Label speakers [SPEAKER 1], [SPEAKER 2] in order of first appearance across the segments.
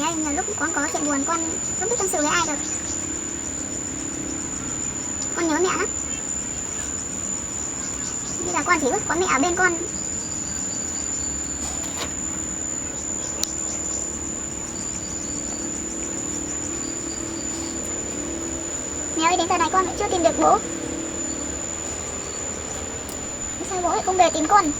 [SPEAKER 1] Mẹ ơi, nhiều lúc con có chuyện buồn con không biết tâm sự với ai được. Con nhớ mẹ lắm. Bây giờ con chỉ ước có mẹ ở bên con. Mẹ ơi, đến giờ này con vẫn chưa tìm được bố. Sao bố lại không về tìm con?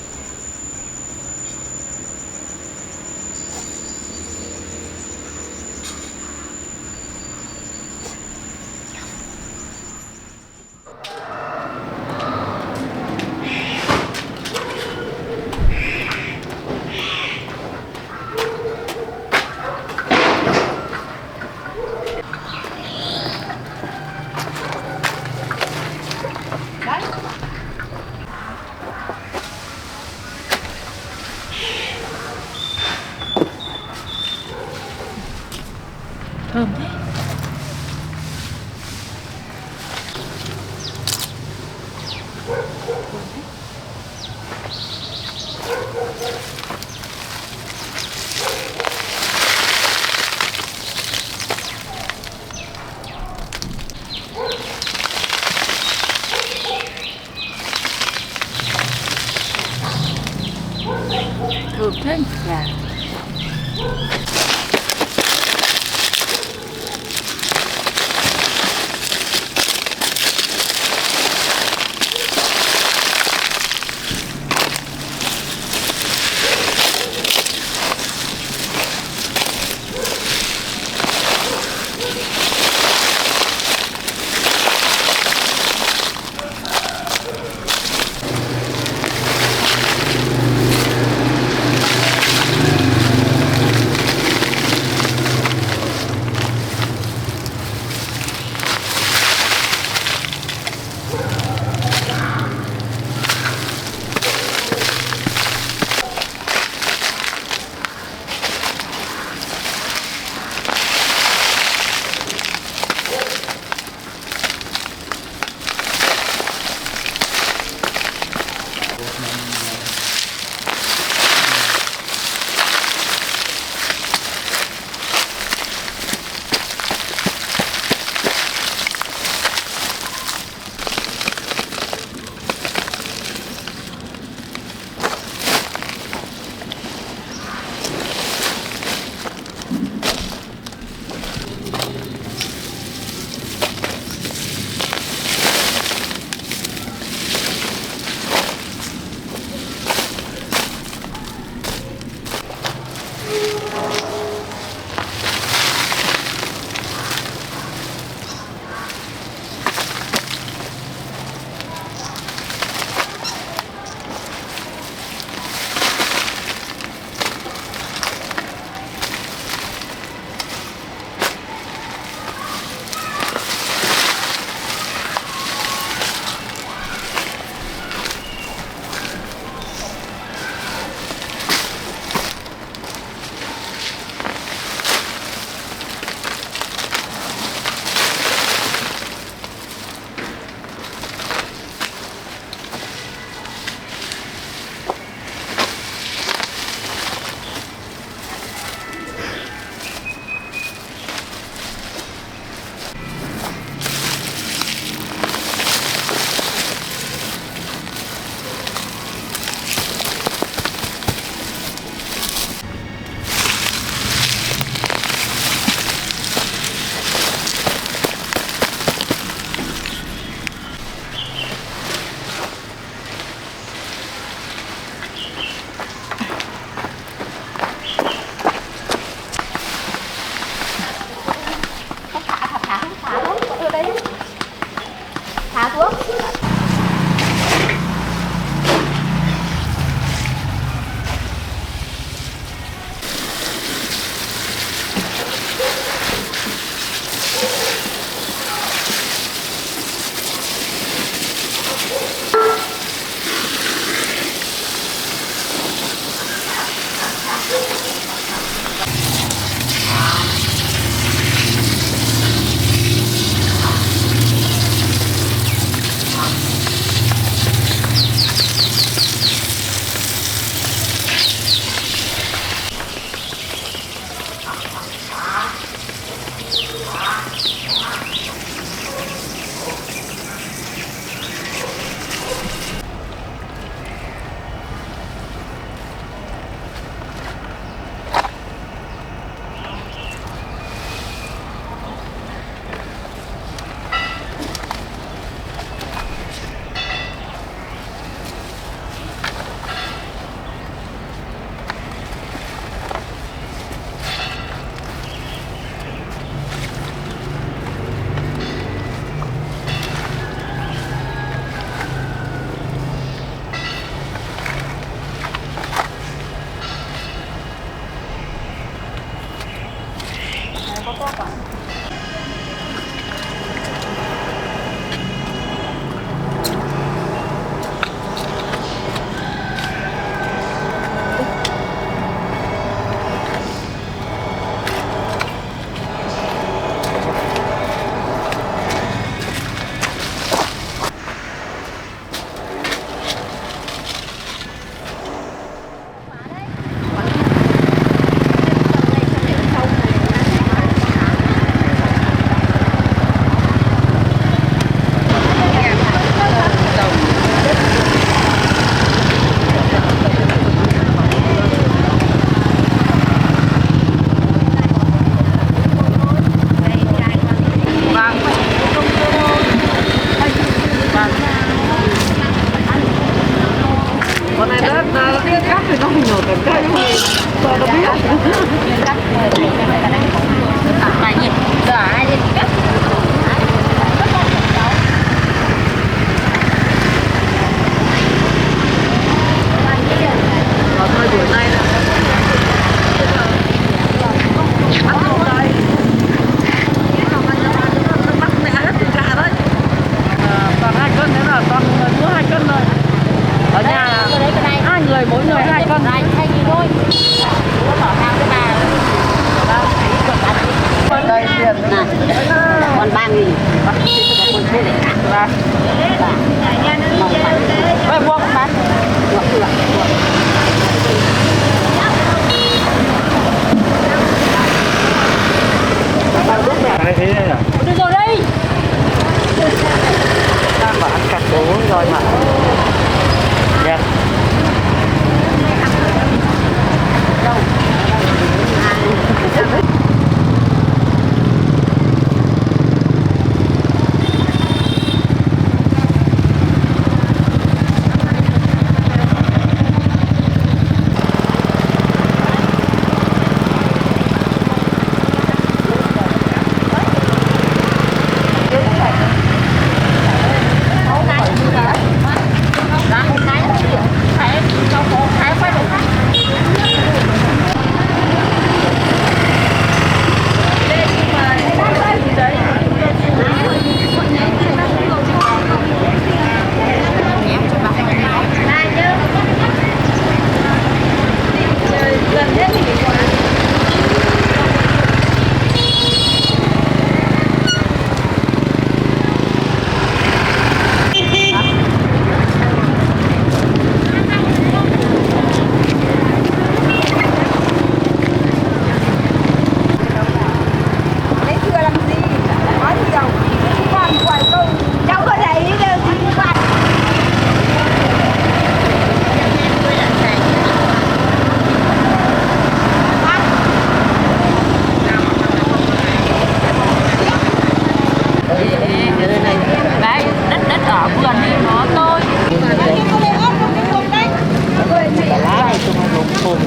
[SPEAKER 2] Thơm thế. Thơm thế. Dạ. Còn 3.000. Vậy mua không bán? Được.
[SPEAKER 3] Đây thế này à?
[SPEAKER 2] Được rồi đây.
[SPEAKER 3] Đang bảo ăn cắt bố rồi mà. Dạ.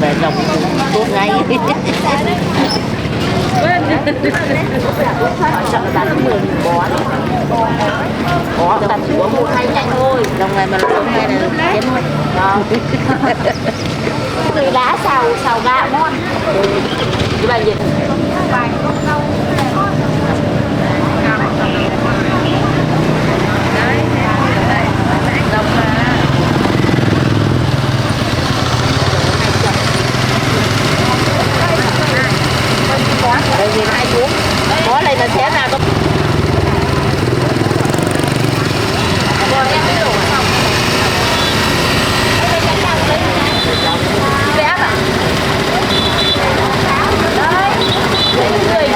[SPEAKER 2] Về dòng thuốc ngay sợ bán 10 bó có tầm có một hai nhanh thôi dòng này mà nó giống này là kiếm thôi từ đá xào gạo ngon cái bài gì đây thì hai cuốn có này là xé ra có bé à đấy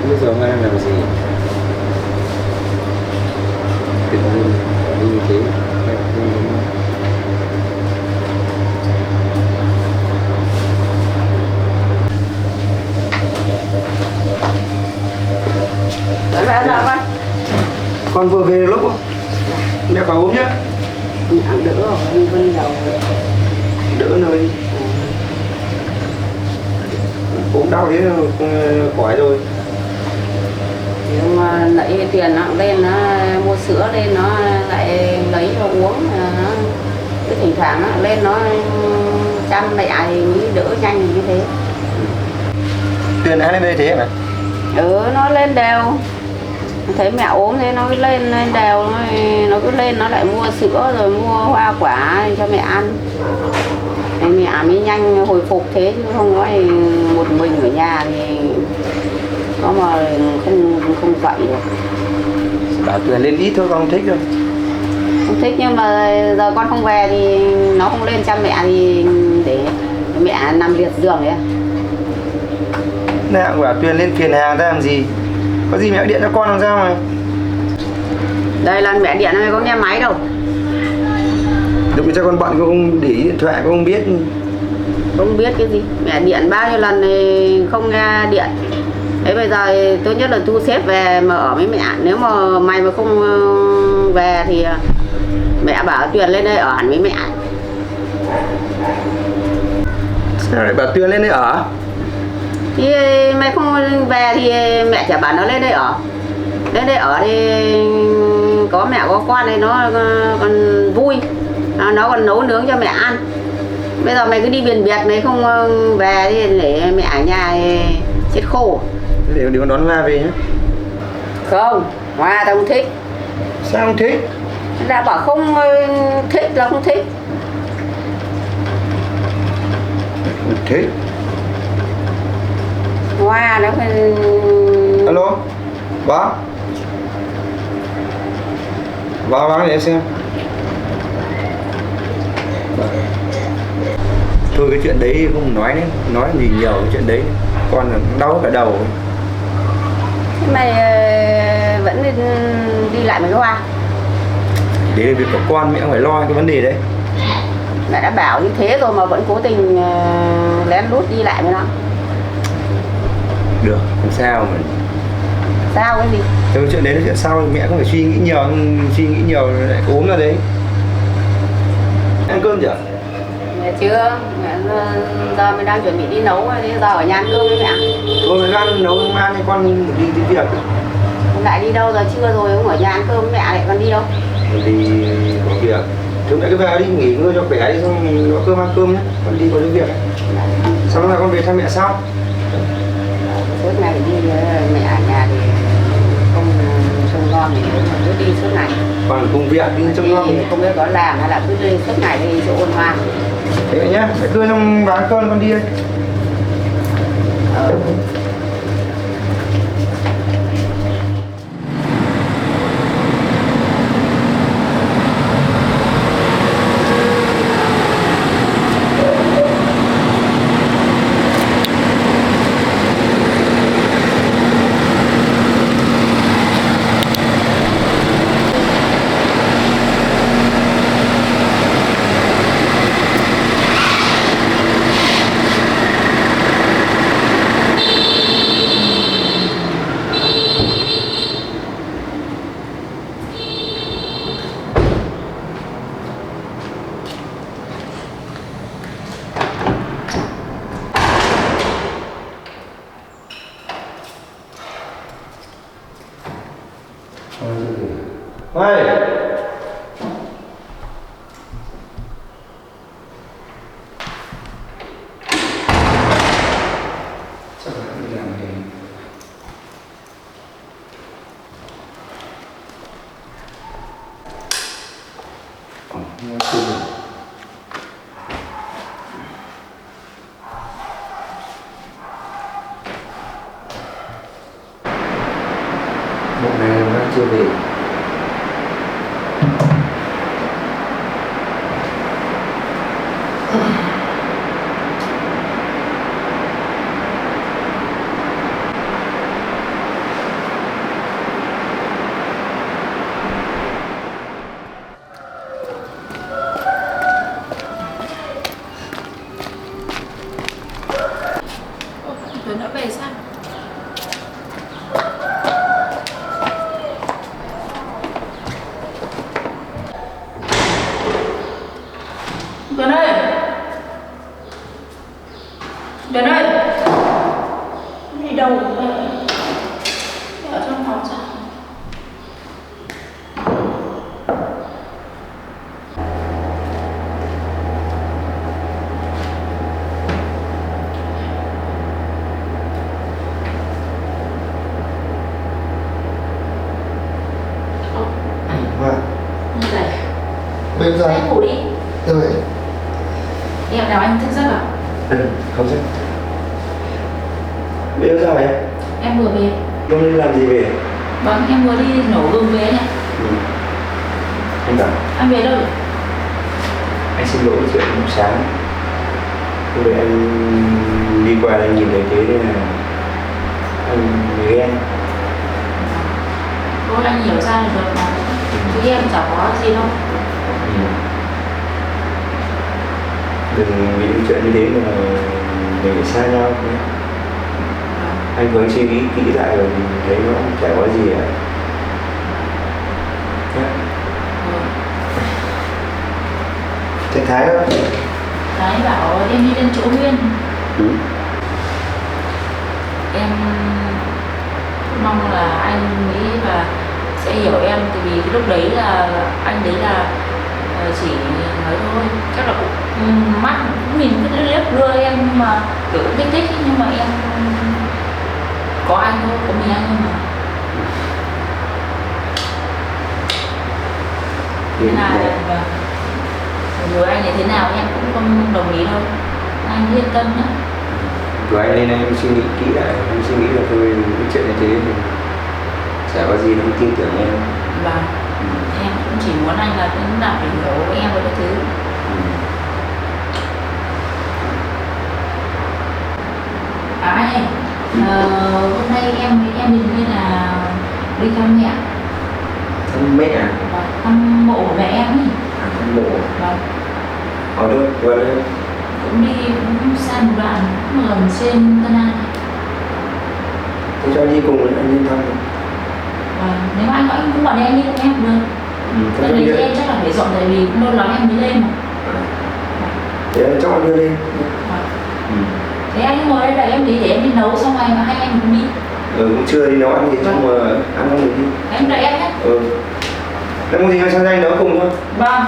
[SPEAKER 4] Bây giờ ông đang làm gì? Tự nhiên đi như thế.
[SPEAKER 2] Đấy, mẹ ăn nào con?
[SPEAKER 4] Con vừa về lúc mẹ vào ốm nhá.
[SPEAKER 2] Ăn đỡ rồi, Vân giàu.
[SPEAKER 4] Đỡ nơi. Ốm đau thế khỏi rồi.
[SPEAKER 2] Nếu mà lấy tiền nó lên nó mua sữa lên nó lại lấy nó uống nó cứ thỉnh thoảng nó lên nó chăm mẹ thì mới đỡ nhanh như thế.
[SPEAKER 4] Tuyền ai lên đây thế hả?
[SPEAKER 2] Nó lên đều. Thấy mẹ ốm thế nó cứ lên đều, nó cứ lên nó lại mua sữa rồi mua hoa quả cho mẹ ăn. Thế mẹ mới nhanh hồi phục thế chứ không nói một mình ở nhà thì có mà không dậy được.
[SPEAKER 4] Bảo Tuyền lên ít thôi, con không thích đâu.
[SPEAKER 2] Không thích nhưng mà giờ con không về thì nó không lên chăm mẹ thì để mẹ nằm liệt giường đấy.
[SPEAKER 4] Nào bảo Tuyền lên phiền hàng ra làm gì? Có gì mẹ điện cho con làm sao mà.
[SPEAKER 2] Đây lần mẹ điện này có nghe máy đâu.
[SPEAKER 4] Lúc cho con bận con không để ý điện thoại, con không biết.
[SPEAKER 2] Không biết cái gì. Mẹ điện bao nhiêu lần thì không nghe điện. Thế bây giờ thì tốt nhất là thu xếp về mà ở với mẹ. Nếu mà mày mà không về thì mẹ bảo Tuyền lên đây ở hẳn với mẹ.
[SPEAKER 4] Sao lại bảo Tuyền lên đây ở?
[SPEAKER 2] Thì mày không về thì mẹ chả bảo nó lên đây ở. Lên đây ở thì có mẹ có con thì nó còn vui. Nó còn nấu nướng cho mẹ ăn. Bây giờ mày cứ đi biển biệt mày không về thì để mẹ ở nhà thì chết khổ.
[SPEAKER 4] Để con đón Hoa về nhé.
[SPEAKER 2] Không, Hoa tao không thích.
[SPEAKER 4] Sao không thích?
[SPEAKER 2] Đã bảo không thích là không thích.
[SPEAKER 4] Không thích.
[SPEAKER 2] Hoa nó phải...
[SPEAKER 4] Alo, bác. Bác để em xem. Thôi cái chuyện đấy không nói nữa, nói gì nhiều cái chuyện đấy. Con là đau cả đầu.
[SPEAKER 2] Thế mày vẫn đi lại với Hoa?
[SPEAKER 4] Đấy là việc của con, mẹ không phải lo cái vấn đề đấy.
[SPEAKER 2] Mẹ đã bảo như thế rồi mà vẫn cố tình lén lút đi lại với nó.
[SPEAKER 4] Được, không sao mà.
[SPEAKER 2] Sao cái gì?
[SPEAKER 4] Thôi chuyện đấy là chuyện sau, mẹ không phải suy nghĩ nhiều lại ốm ra đấy. Ăn cơm chưa?
[SPEAKER 2] Mẹ chưa, mẹ giờ mình đang chuẩn bị đi nấu, thì giờ ở nhà ăn cơm với mẹ.
[SPEAKER 4] Thôi mày ăn nấu ăn thì con đi việc.
[SPEAKER 2] Lại đi đâu giờ trưa rồi, không ở nhà ăn cơm với mẹ lại còn đi đâu?
[SPEAKER 4] Đi có việc. Chúng mẹ cứ về đi nghỉ ngơi cho khỏe đi, xong mình nấu cơm ăn cơm nhé. Con đi có những việc. Xong rồi con về thăm mẹ sau.
[SPEAKER 2] Suốt ngày đi mẹ ở nhà thì không trông con thì cứ đi suốt ngày.
[SPEAKER 4] Còn công việc đi trông nom.
[SPEAKER 2] Không biết có làm hay là cứ đi suốt ngày đi chỗ ôn hoa.
[SPEAKER 4] Thế vậy nhá, mẹ đưa xong bán cơm con đi đây. Ơi. Bộ này nó chưa về.
[SPEAKER 2] Tuấn đã về sao? Tuấn ơi! Tuấn ơi! Đi đâu vậy? Ở trong phòng sao?
[SPEAKER 4] Vâng.
[SPEAKER 2] Như vậy.
[SPEAKER 4] Bây giờ
[SPEAKER 2] Em ngủ đi.
[SPEAKER 4] rồi.
[SPEAKER 2] Em nào anh thức giấc à?
[SPEAKER 4] Ừ, không sao. Bây giờ sao vậy?
[SPEAKER 2] Em vừa về.
[SPEAKER 4] Hôm nay làm gì về?
[SPEAKER 2] Vâng, em vừa đi nổ gừng về này.
[SPEAKER 4] Ừ. Anh bảo
[SPEAKER 2] Anh về đâu rồi?
[SPEAKER 4] anh xin lỗi chuyện lúc sáng. Hôm nay anh đi qua anh nhìn thấy thế nên là anh ghen.
[SPEAKER 2] Thôi anh hiểu ra là được mà. Chứ em chẳng có gì đâu.
[SPEAKER 4] Ừ. Đừng nghĩ chuyện như thế mà mình phải xa nhau nhé. Anh vẫn suy nghĩ kỹ lại rồi mình thấy nó chả có gì cả. Thế Thái đó.
[SPEAKER 2] Thái bảo em đi lên chỗ Nguyên.
[SPEAKER 4] Ừ.
[SPEAKER 2] Em mong là anh nghĩ và sẽ hiểu em. Tại vì cái lúc đấy là anh đấy là chỉ nói thôi. Chắc là cũng mắt cũng nhìn cứ liếc đưa em nhưng mà kiểu cũng thích thích. Nhưng mà em có anh thôi, có mình anh thôi mà. Thế là rồi anh ấy thế nào em cũng không đồng ý đâu. Anh yên tâm nhé.
[SPEAKER 4] Của anh nên em suy nghĩ kỹ lại, em suy nghĩ là thôi cái chuyện như thế thì chả có gì đâu, tin tưởng em.
[SPEAKER 2] Và em cũng chỉ muốn anh là cũng là phải hiểu em với cái thứ. Anh ơi, hôm nay em định như là đi thăm mẹ.
[SPEAKER 4] Thăm mẹ à?
[SPEAKER 2] Và thăm mộ của mẹ em ấy.
[SPEAKER 4] À, thăm mộ.
[SPEAKER 2] Vâng.
[SPEAKER 4] Ở đâu? Qua đây.
[SPEAKER 2] Cũng đi cũng xa một đoạn cũng gần trên Tân An.
[SPEAKER 4] Thế cho anh đi cùng anh đi thăm.
[SPEAKER 2] Vâng, nếu mà anh cũng bảo đi anh đi cùng em cũng được.
[SPEAKER 4] Thế
[SPEAKER 2] Lần này em chắc là phải dọn tại vì cũng lâu lắm em mới lên mà.
[SPEAKER 4] Thế em cho anh đưa lên.
[SPEAKER 2] Vâng. Thế anh ngồi đây là em đi để em đi nấu xong rồi mà hai anh cùng đi.
[SPEAKER 4] Cũng chưa đi nấu ăn thì xong mà ăn không được đi.
[SPEAKER 2] Em đợi em nhé.
[SPEAKER 4] Em có gì sang anh nấu cùng thôi.
[SPEAKER 2] Vâng.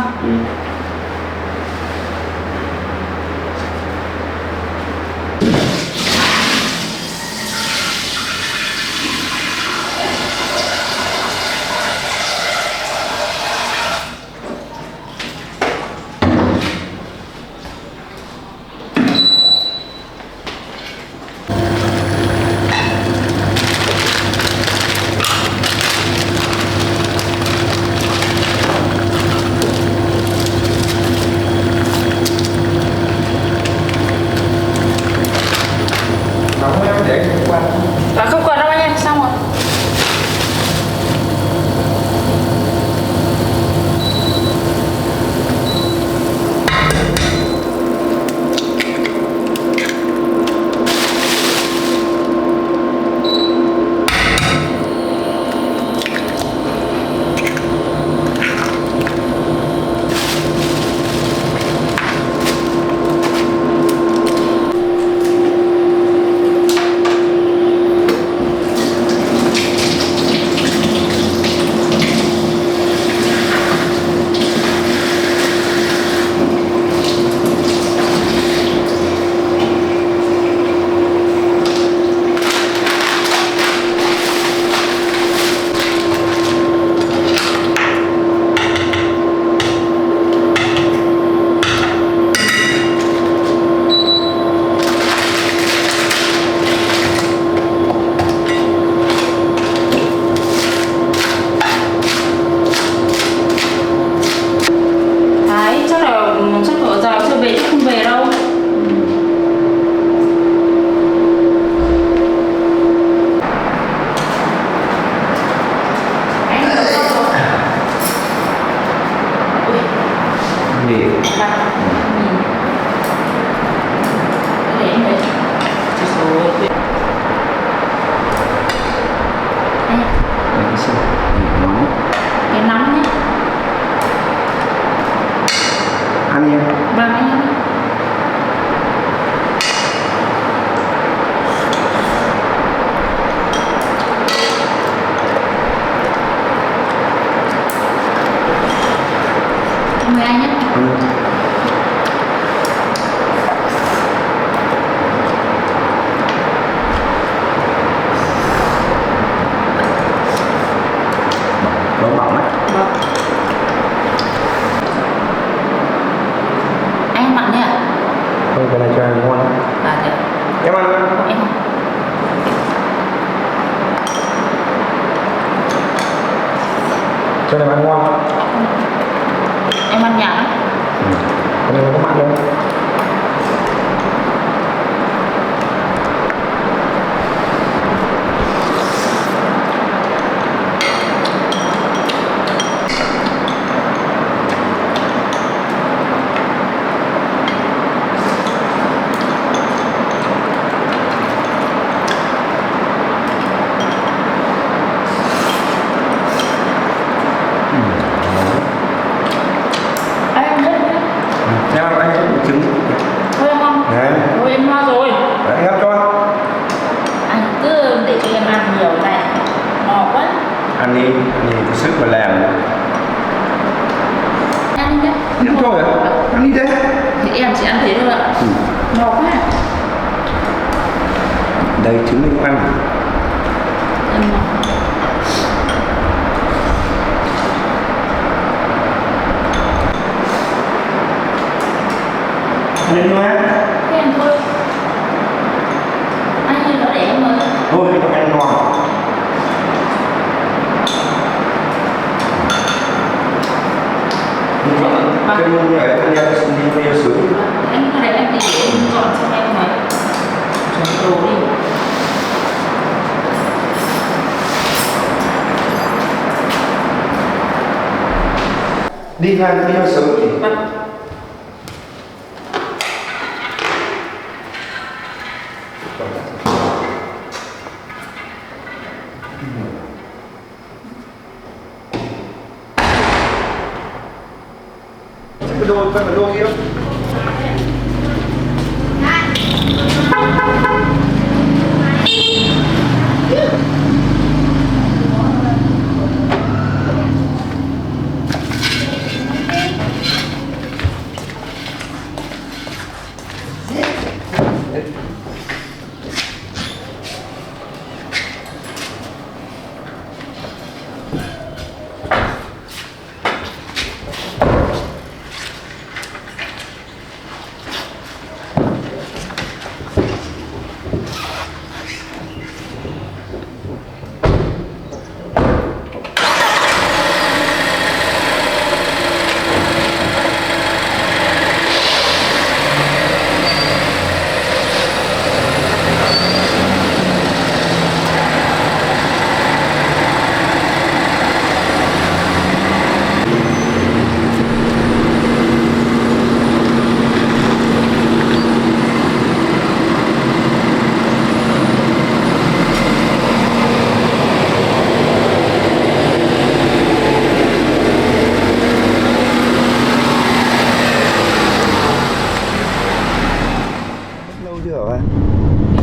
[SPEAKER 4] cho ăn ngon lắm.
[SPEAKER 2] Thế
[SPEAKER 4] Em ăn.
[SPEAKER 2] em
[SPEAKER 4] Cho này ăn ngon.
[SPEAKER 2] em ăn nhạt lắm.
[SPEAKER 4] Cái này có mặn không? Em ăn anh có trứng.
[SPEAKER 2] Thôi em không?
[SPEAKER 4] Đấy.
[SPEAKER 2] Thôi em no rồi.
[SPEAKER 4] Đấy, anh hấp cho.
[SPEAKER 2] Anh cứ để cho em ăn nhiều này. Ngọt quá.
[SPEAKER 4] Ăn đi có sức mà làm.
[SPEAKER 2] Ăn đi nhé.
[SPEAKER 4] Em cho rồi. Ăn đi đấy.
[SPEAKER 2] Thì em chỉ ăn thế thôi ạ. Ngọt quá.
[SPEAKER 4] Đây trứng mình cũng ăn.
[SPEAKER 2] Em ngọt.
[SPEAKER 4] Lên luôn á.
[SPEAKER 2] Thế em thôi. Anh như nó để em ơi.
[SPEAKER 4] Thôi anh ăn ngon. Cái mông này anh em đi bây giờ sướng.
[SPEAKER 2] Anh cứ để em đi để em dọn cho em này. Chọn đồ đi.
[SPEAKER 4] Đi ra sớm thì cái đồ kia.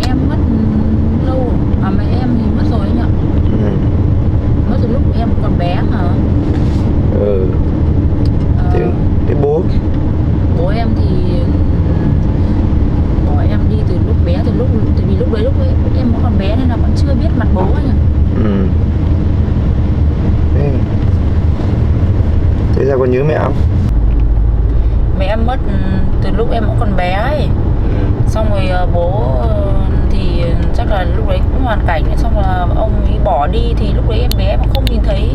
[SPEAKER 2] Em mất lâu. À mẹ em thì mất rồi anh ạ. Mất từ lúc em còn bé mà.
[SPEAKER 4] Thế bố
[SPEAKER 2] em thì bỏ em đi từ lúc bé, tại vì lúc đấy em còn bé nên là vẫn chưa biết mặt bố anh ạ.
[SPEAKER 4] Thế ra còn nhớ mẹ không?
[SPEAKER 2] Mẹ em mất từ lúc em cũng còn bé ấy. Xong rồi bố thì chắc là lúc đấy cũng hoàn cảnh, xong là ông ấy bỏ đi thì lúc đấy em bé mà không nhìn thấy,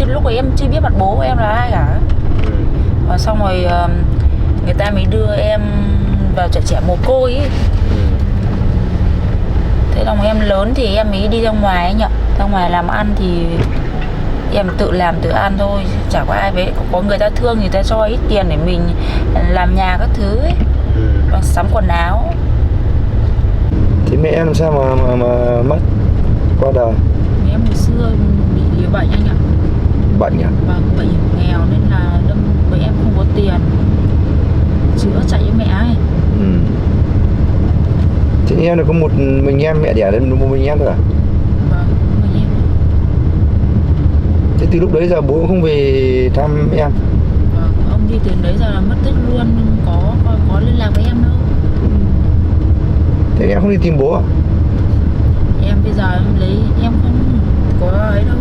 [SPEAKER 2] lúc đấy em chưa biết mặt bố của em là ai cả. Và xong rồi người ta mới đưa em vào trại trẻ mồ côi ấy. Thế xong em lớn thì em mới đi ra ngoài ấy nhỉ, ra ngoài làm ăn thì em tự làm tự ăn thôi, chả có ai với, có người ta thương người ta cho ít tiền để mình làm nhà các thứ ấy, sắm quần áo.
[SPEAKER 4] Thế mẹ em làm sao mà mất qua đời?
[SPEAKER 2] Mẹ em hồi xưa bị bệnh anh ạ.
[SPEAKER 4] Bệnh à?
[SPEAKER 2] Vâng, bệnh nghèo nên là bởi em không có tiền chữa chạy với mẹ ấy.
[SPEAKER 4] Thế em là có một mình em, mẹ đẻ lên một mình em thôi à?
[SPEAKER 2] Vâng, mình em.
[SPEAKER 4] Thế từ lúc đấy giờ bố cũng không về thăm em?
[SPEAKER 2] Vâng, ông đi từ đấy giờ là mất tích luôn, có liên lạc với em đâu.
[SPEAKER 4] Thế em không đi tìm bố à?
[SPEAKER 2] Em bây giờ em không có ấy đâu.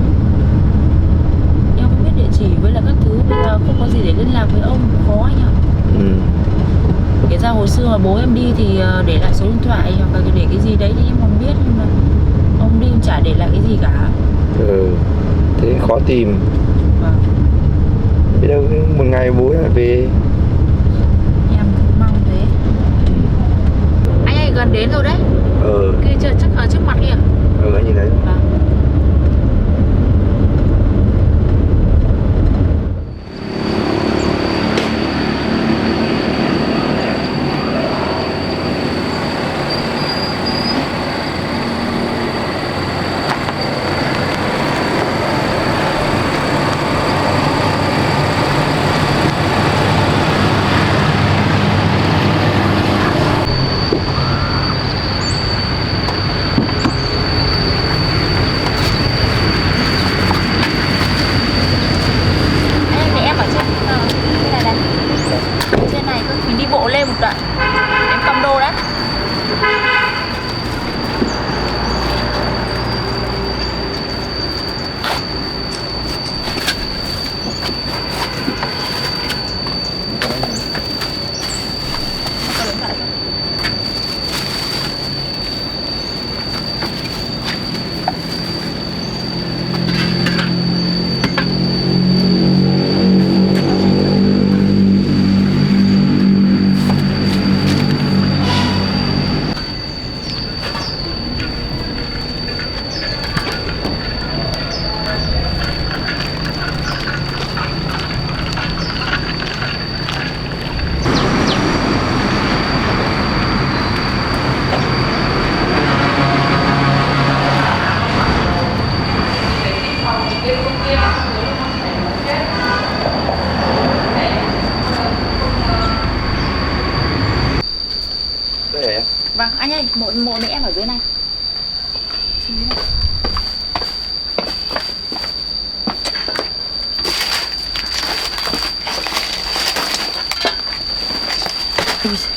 [SPEAKER 2] Em không biết địa chỉ với là các thứ, bây giờ không có gì để liên lạc với ông, khó anh ạ. Kể ra hồi xưa mà bố em đi thì để lại số điện thoại hoặc là để cái gì đấy thì em không biết, nhưng mà ông đi cũng chả để lại cái gì cả.
[SPEAKER 4] Thế khó tìm.
[SPEAKER 2] Vâng.
[SPEAKER 4] Biết đâu một ngày bố lại về.
[SPEAKER 2] Em cũng mong thế. Anh ơi, gần đến rồi đấy. Kia chưa, chắc ở trước mặt kìa.
[SPEAKER 4] Anh nhìn thấy.
[SPEAKER 2] Vâng. Mình đi bộ lên một đoạn em cầm đồ đấy.
[SPEAKER 4] Đây em.
[SPEAKER 2] Vâng, anh ơi, một mẹ em ở dưới này. Xuống dưới này. Ui giời.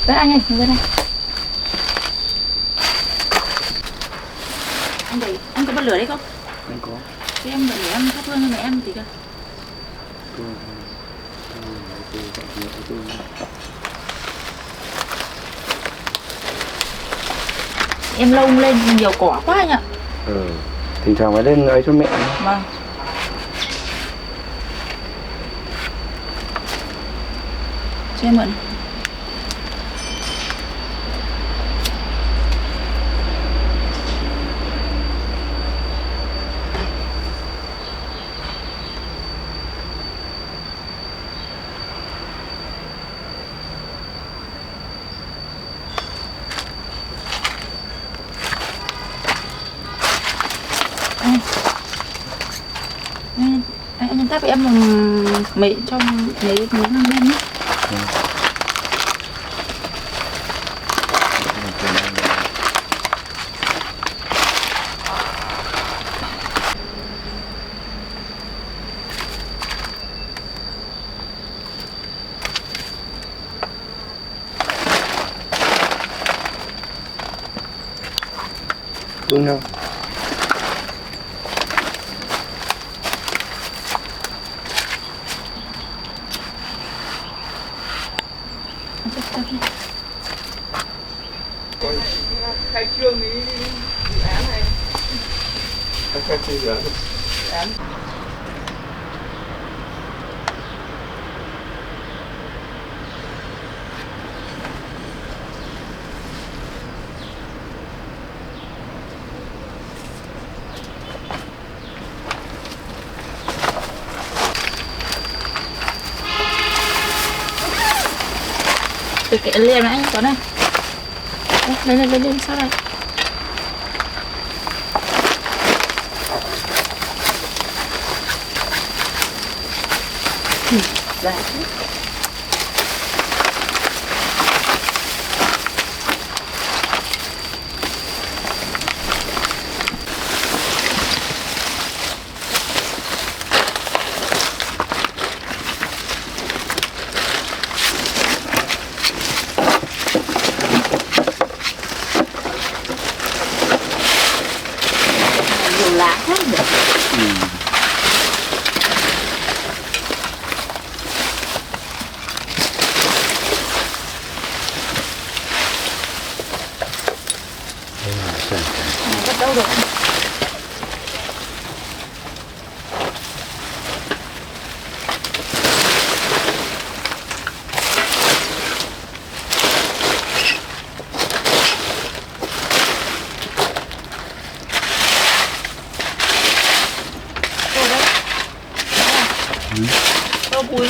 [SPEAKER 2] Đấy anh ơi, dưới này. Anh có bật lửa đấy không?
[SPEAKER 4] Anh có.
[SPEAKER 2] Thế em bật lửa em thắp hương cho mẹ em tí cơ. Em lông lên nhiều cỏ quá anh ạ.
[SPEAKER 4] Thỉnh thoảng phải lên ấy cho mẹ.
[SPEAKER 2] Vâng. Cho em mượn. Anh tắt em mấy trong mấy ngang bên nhé.
[SPEAKER 4] Đúng không?
[SPEAKER 3] Khai trương cái dự án này.
[SPEAKER 4] Khai trương dự án.
[SPEAKER 2] Cái liền này anh có này. Lên sao đây? Dạ. Lá hết rồi. Tô bùi.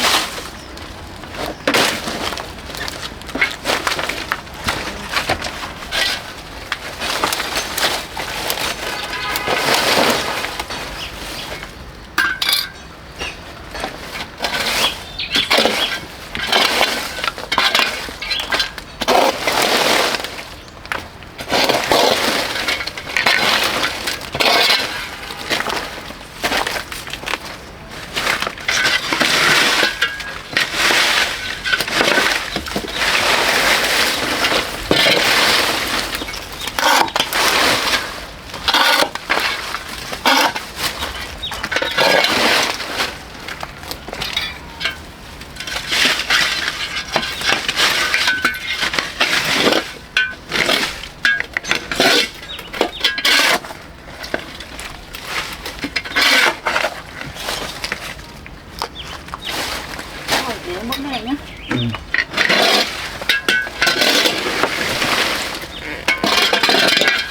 [SPEAKER 2] Mỡ này nhá.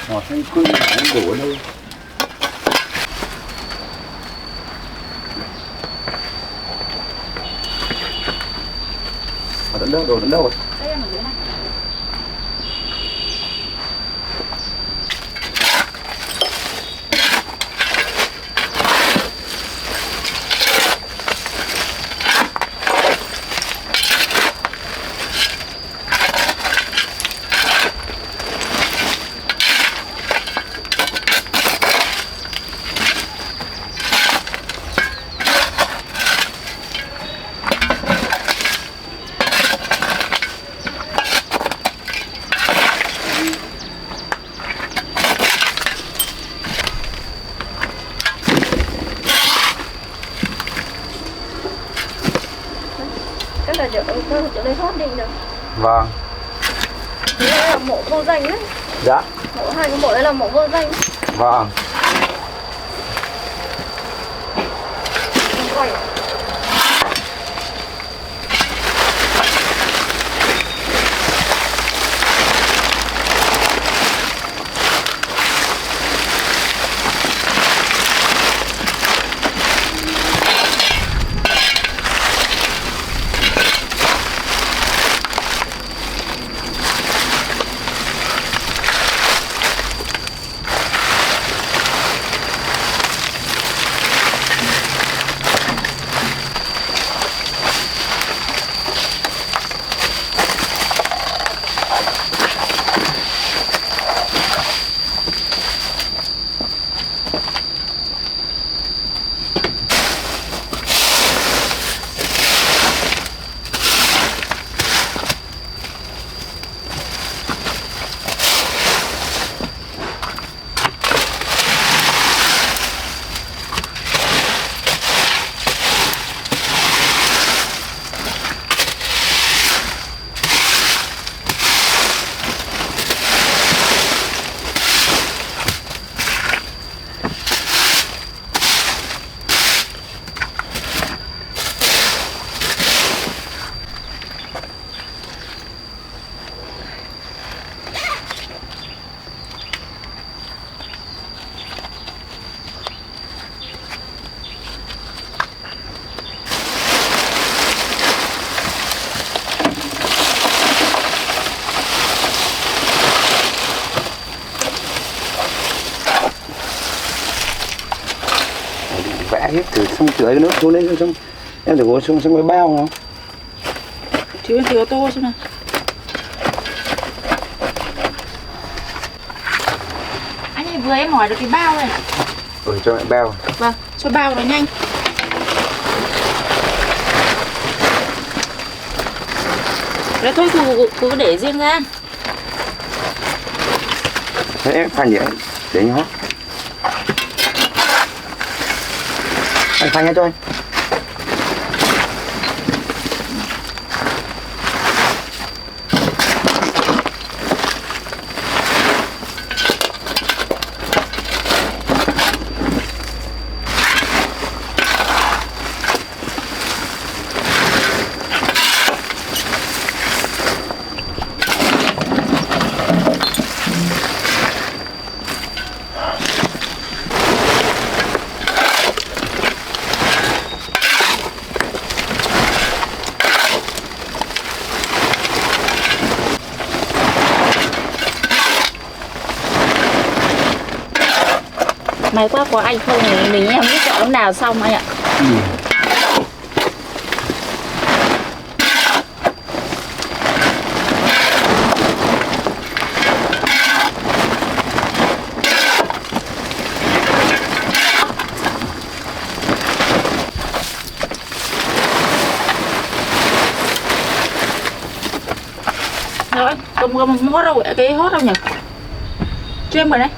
[SPEAKER 4] Ngọt xanh cưng không đổ ở đâu. Mà đến đâu, đồ đến đâu rồi?
[SPEAKER 2] Đây em ở dưới này. Chắc là chỗ đây thoát đi được.
[SPEAKER 4] Vâng.
[SPEAKER 2] Đây là mộ vô danh đấy.
[SPEAKER 4] Dạ.
[SPEAKER 2] Hai cái mộ đấy là mộ vô danh.
[SPEAKER 4] Vâng.
[SPEAKER 2] Quay.
[SPEAKER 4] Vẽ hết từ xong tưới nước xuống đến xong em thử xuống cái bao không?
[SPEAKER 2] Chứ em thử ô tô xem nào. Anh ơi, vừa em hỏi được cái bao này.
[SPEAKER 4] Cho mẹ bao.
[SPEAKER 2] Vâng, cho bao nó nhanh. Đấy thôi cứ để riêng ra.
[SPEAKER 4] Thế em phanh gì anh? Để nhó. Anh phanh cho anh.
[SPEAKER 2] May quá có anh không thì mình em biết chọn lúc nào xong anh ạ. Rồi, không hót đâu, cái hót đâu nhỉ? Cho em vào đây.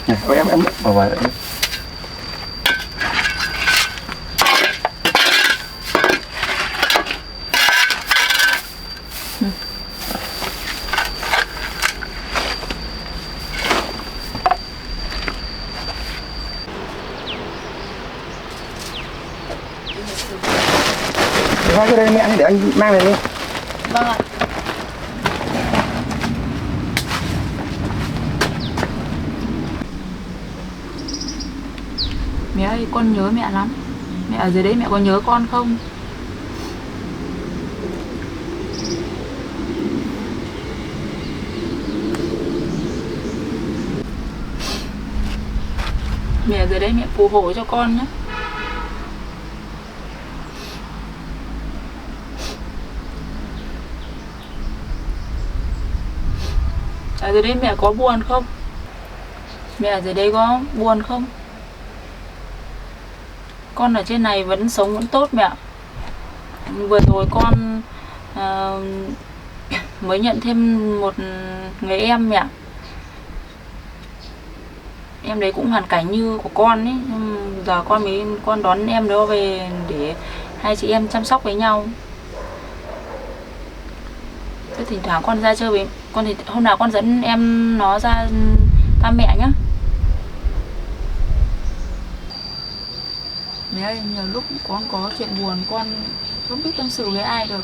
[SPEAKER 4] Này, em bỏ vào đây. Thôi cái đây mẹ để anh mang này đi.
[SPEAKER 2] Vâng ạ. Mẹ ơi, con nhớ mẹ lắm. Mẹ ở dưới đấy mẹ có nhớ con không? Mẹ ở dưới đấy mẹ phù hộ cho con nhé. Ở dưới đấy mẹ có buồn không? Mẹ ở dưới đấy có buồn không? Con ở trên này vẫn sống vẫn tốt mẹ. Vừa rồi con mới nhận thêm một người em mẹ. Em đấy cũng hoàn cảnh như của con ấy. Giờ con đón em đó về để hai chị em chăm sóc với nhau. Thế thỉnh thoảng con ra chơi với con thì hôm nào con dẫn em nó ra thăm mẹ nhá. Mẹ ơi, nhiều lúc con có chuyện buồn con không biết tâm sự với ai được.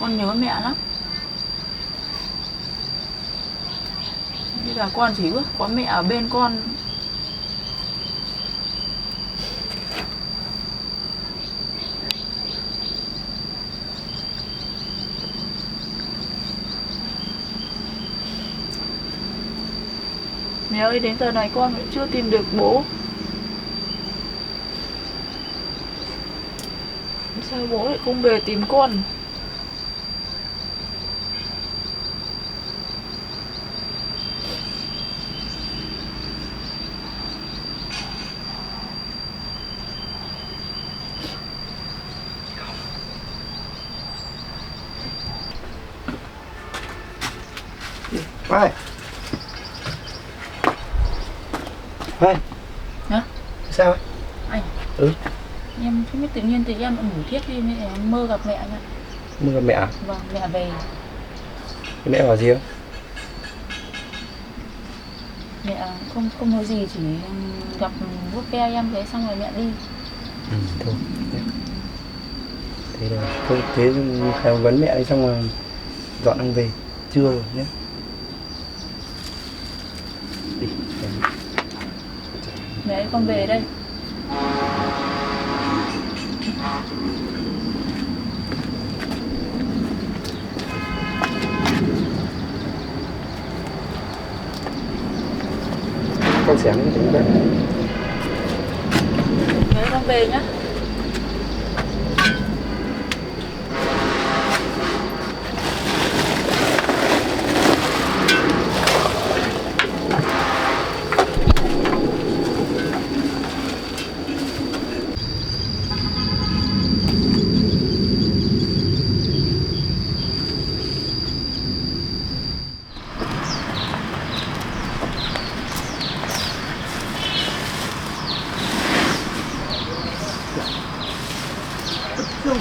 [SPEAKER 2] Con nhớ mẹ lắm. Bây giờ con chỉ ước có mẹ ở bên con. Mẹ ơi, đến giờ này con vẫn chưa tìm được bố. Sao bố lại không về tìm con?
[SPEAKER 4] Vai. Vai.
[SPEAKER 2] Hả?
[SPEAKER 4] Sao ấy?
[SPEAKER 2] Anh. Em không biết tự nhiên thì em ngủ thiếp đi mẹ mơ gặp mẹ nha.
[SPEAKER 4] Mưa gặp mẹ à?
[SPEAKER 2] Vâng, mẹ về.
[SPEAKER 4] Mẹ bảo gì không?
[SPEAKER 2] Mẹ không nói gì, chỉ gặp vuốt ve em thế xong rồi mẹ đi.
[SPEAKER 4] Thôi. Thế rồi. Thôi thế khai vấn mẹ đi xong rồi dọn ăn về. Trưa rồi nhé. Đi.
[SPEAKER 2] Mẹ ơi, con về đây.
[SPEAKER 4] Con xẻng cái tính đấy.
[SPEAKER 2] Mẹ ơi, con về nhá.
[SPEAKER 4] Đấy.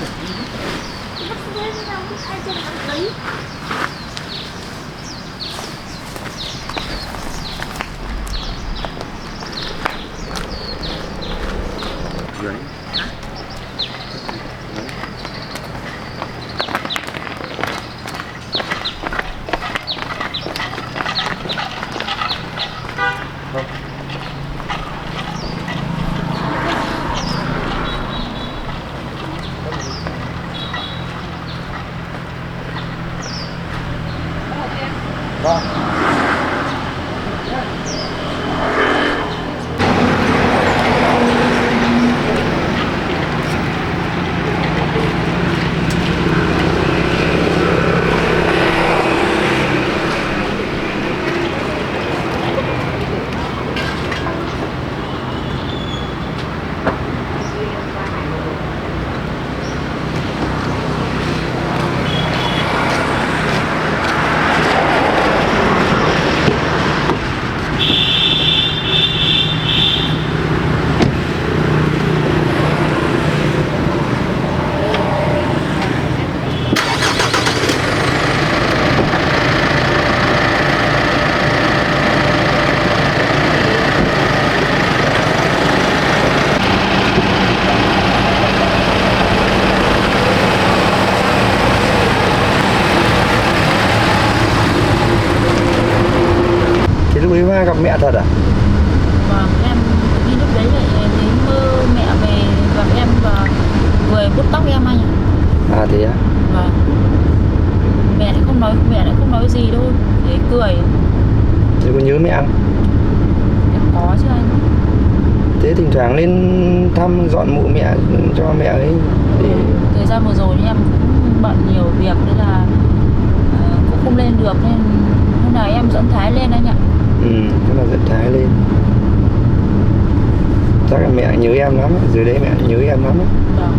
[SPEAKER 4] Thế lúc ấy Hoa gặp mẹ thật à?
[SPEAKER 2] Vâng, em đi lúc đấy lại thấy mơ mẹ về gặp em và người vuốt tóc em anh ạ.
[SPEAKER 4] À thế á?
[SPEAKER 2] Vâng. Mẹ lại không nói gì đâu, thế cười.
[SPEAKER 4] Thế có nhớ mẹ không?
[SPEAKER 2] Em có chứ anh.
[SPEAKER 4] Thế thỉnh thoảng lên thăm dọn mộ mẹ cho mẹ ấy để...
[SPEAKER 2] Thời gian vừa rồi em cũng bận nhiều việc nên là cũng không lên được, nên hôm nào em dẫn Thái lên anh ạ.
[SPEAKER 4] Thế là dẫn Thái lên. Chắc là mẹ nhớ em lắm, dưới đấy mẹ nhớ em lắm.
[SPEAKER 2] Vâng.